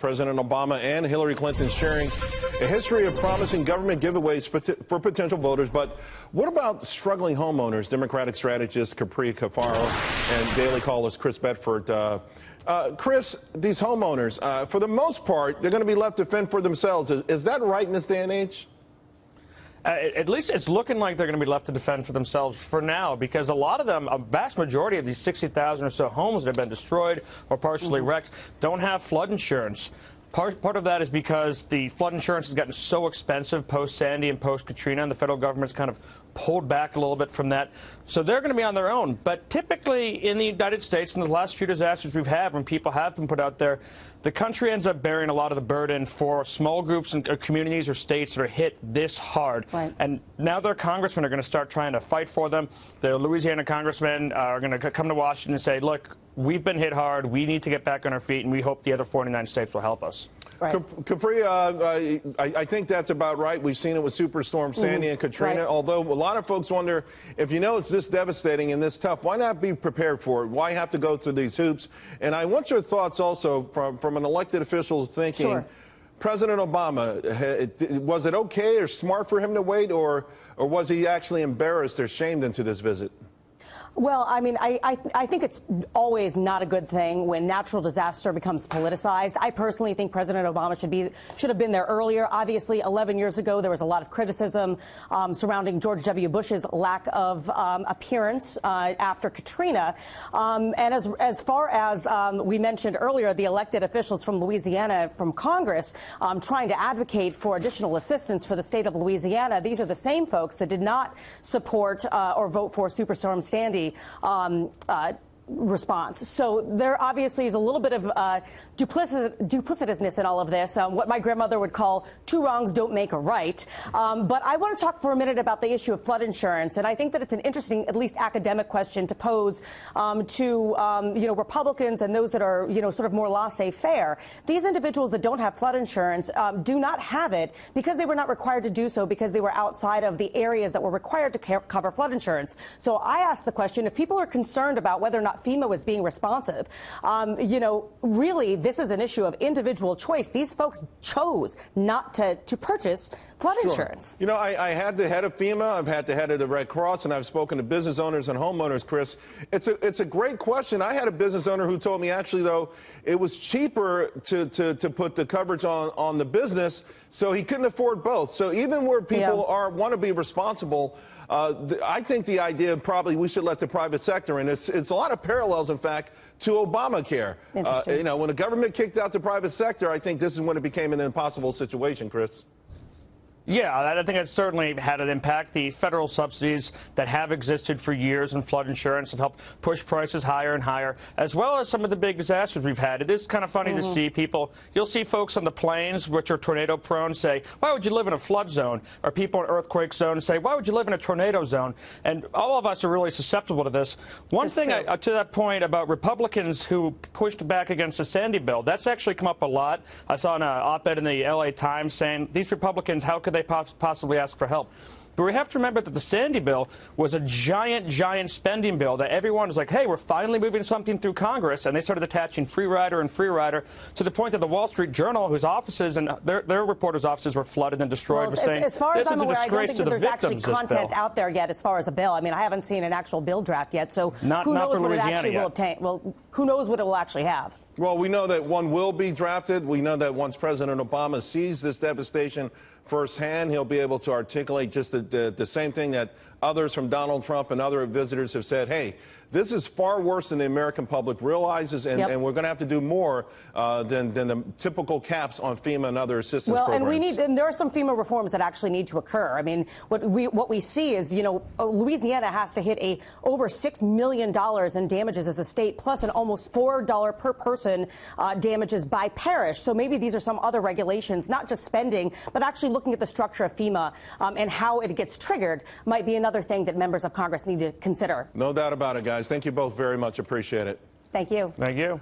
President Obama and Hillary Clinton sharing a history of promising government giveaways for potential voters. But what about struggling homeowners? Democratic strategist Capri, Cafaro, and Daily Caller's Chris Bedford. Chris, these homeowners, for the most part, they're going to be left to fend for themselves. Is that right in this day and age? At least it's looking like they're going to be left to defend for themselves for now, because a lot of them, a vast majority of these 60,000 or so homes that have been destroyed or partially wrecked don't have flood insurance. Part of that is because the flood insurance has gotten so expensive post-Sandy and post-Katrina, and the federal government's kind of pulled back a little bit from that. So they're going to be on their own. But typically in the United States, in the last few disasters we've had, when people have been put out there, the country ends up bearing a lot of the burden for small groups and communities or states that are hit this hard. Right. And now their congressmen are going to start trying to fight for them. The Louisiana congressmen are going to come to Washington and say, look, we've been hit hard. We need to get back on our feet, and we hope the other 49 states will help us. Right. Capri, I think that's about right. We've seen it with Superstorm Sandy and Katrina, right. Although a lot of folks wonder, if you know it's this devastating and this tough, why not be prepared for it? Why have to go through these hoops? And I want your thoughts also from an elected official's thinking. Sure. President Obama, was it okay or smart for him to wait, or was he actually embarrassed or shamed into this visit? Well, I mean, I think it's always not a good thing when natural disaster becomes politicized. I personally think President Obama should have been there earlier. Obviously, 11 years ago, there was a lot of criticism surrounding George W. Bush's lack of appearance after Katrina. And as far as we mentioned earlier, the elected officials from Louisiana, from Congress, trying to advocate for additional assistance for the state of Louisiana, these are the same folks that did not support or vote for Superstorm Sandy response. So there obviously is a little bit of duplicitousness in all of this, what my grandmother would call two wrongs don't make a right. But I want to talk for a minute about the issue of flood insurance, and I think that it's an interesting, at least academic question to pose to Republicans and those that are sort of more laissez-faire. These individuals that don't have flood insurance do not have it because they were not required to do so, because they were outside of the areas that were required to cover flood insurance. So I ask the question, if people are concerned about whether or not FEMA was being responsive, really this is an issue of individual choice. These folks chose not to purchase flood insurance. You know, I had the head of FEMA, I've had the head of the Red Cross, and I've spoken to business owners and homeowners, Chris. It's a great question. I had a business owner who told me, actually, though, it was cheaper to put the coverage on the business, so he couldn't afford both. So even where people want to be responsible, I think the idea probably we should let the private sector in. It's a lot of parallels, in fact, to Obamacare. When the government kicked out the private sector, I think this is when it became an impossible situation, Chris. Yeah, I think it certainly had an impact. The federal subsidies that have existed for years in flood insurance have helped push prices higher and higher, as well as some of the big disasters we've had. It is kind of funny to see people. You'll see folks on the plains, which are tornado prone, say, why would you live in a flood zone? Or people in earthquake zones say, why would you live in a tornado zone? And all of us are really susceptible to this. One thing to that point about Republicans who pushed back against the Sandy bill, that's actually come up a lot. I saw an op-ed in the LA Times saying, these Republicans, how could they possibly ask for help? But we have to remember that the Sandy bill was a giant spending bill that everyone was like, hey, we're finally moving something through Congress, and they started attaching free rider and free rider to the point that the Wall Street Journal, whose offices and their reporters' offices were flooded and destroyed, was saying, as far as I'm aware, I don't think that there's actually content content out there yet as far as a bill. I mean, I haven't seen an actual bill draft yet, so who knows what it actually will obtain. Well, who knows what it will actually have. Well, we know that one will be drafted. We know that once President Obama sees this devastation firsthand, he'll be able to articulate just the same thing that others from Donald Trump and other visitors have said. Hey, this is far worse than the American public realizes, and we're going to have to do more than the typical caps on FEMA and other assistance programs. And there are some FEMA reforms that actually need to occur. I mean, what we see is, Louisiana has to hit over $6 million in damages as a state, plus an almost $4 per person damages by parish. So maybe these are some other regulations, not just spending, but actually looking at the structure of FEMA and how it gets triggered might be another thing that members of Congress need to consider. No doubt about it, guys. Thank you both very much. Appreciate it. Thank you. Thank you.